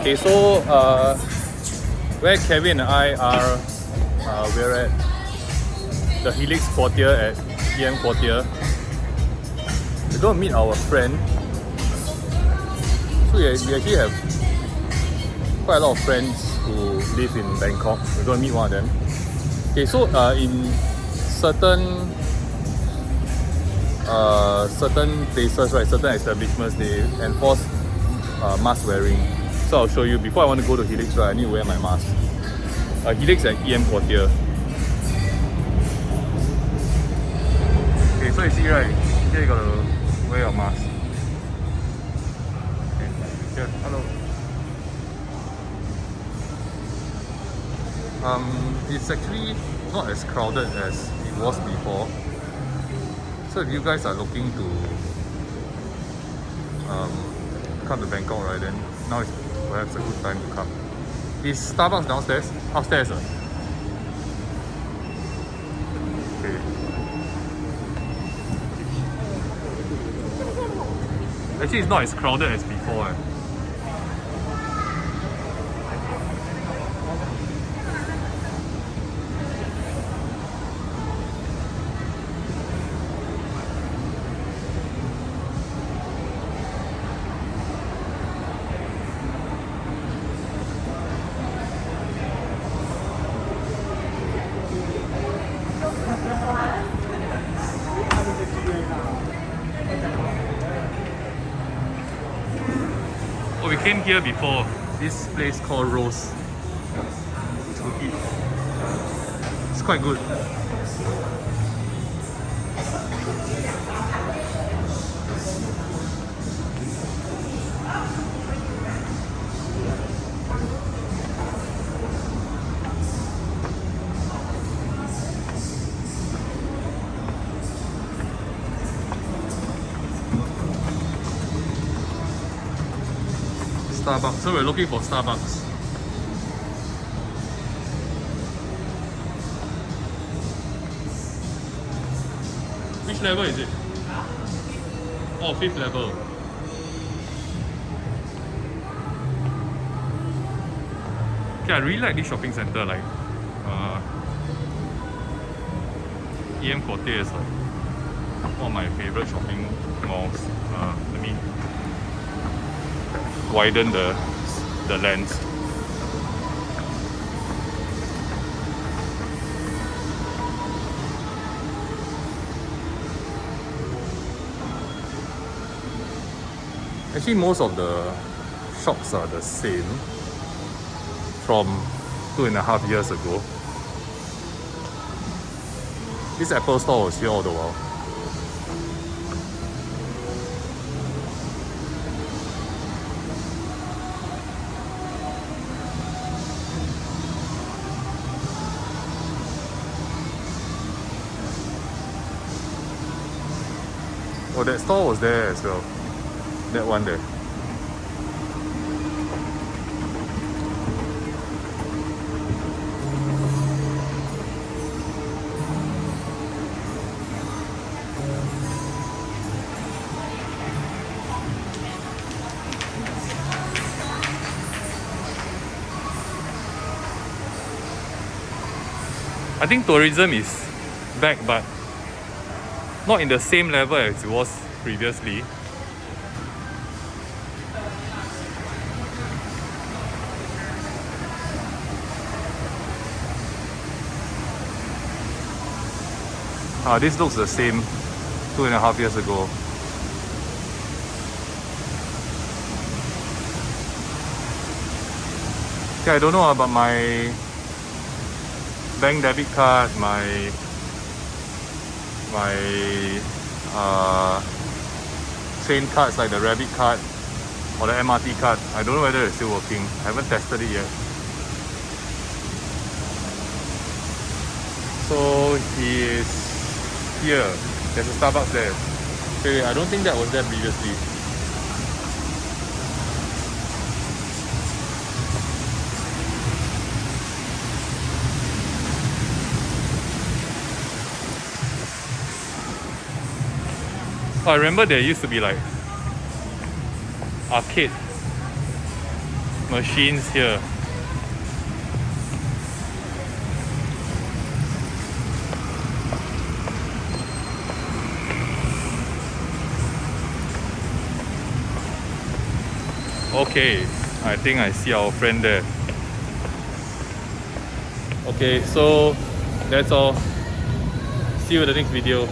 Okay, so where Kevin and I are, we're at the Helix Quartier at EM Quartier. We're going to meet our friend. So we actually have quite a lot of friends who live in Bangkok. We're going to meet one of them. Okay, so in certain places, right, certain establishments, they enforce mask wearing. So I'll show you. Before I want to go to Helix, right, I need to wear my mask. Helix at EM Quartier. Okay, so you see, right, here you gotta wear your mask. Okay, here, hello. It's actually not as crowded as it was before. So if you guys are looking to come to Bangkok, right, then now is perhaps a good time to come. Is Starbucks downstairs? Upstairs? Okay. Actually, it's not as crowded as before. Oh, we came here before. This place called Rose to eat. It's quite good. Starbucks. So we're looking for Starbucks. Which level is it? Oh, 5th level. Okay, I really like this shopping center. Like, EM Quartier is like one of my favorite shopping malls. Let me widen the lens. Actually, most of the shops are the same from 2.5 years ago. This Apple store was here all the while. Oh, that store was there as well. That one there. I think tourism is back, but not in the same level as it was previously. This looks the same 2.5 years ago. Okay, I don't know about my bank debit card, my train cards like the Rabbit card or the MRT card. I don't know whether it's still working. I haven't tested it yet. So he is here. There's a Starbucks there. Okay, I don't think that was there previously. I remember there used to be like arcade machines here. Okay, I think I see our friend there. Okay, so that's all. See you in the next video.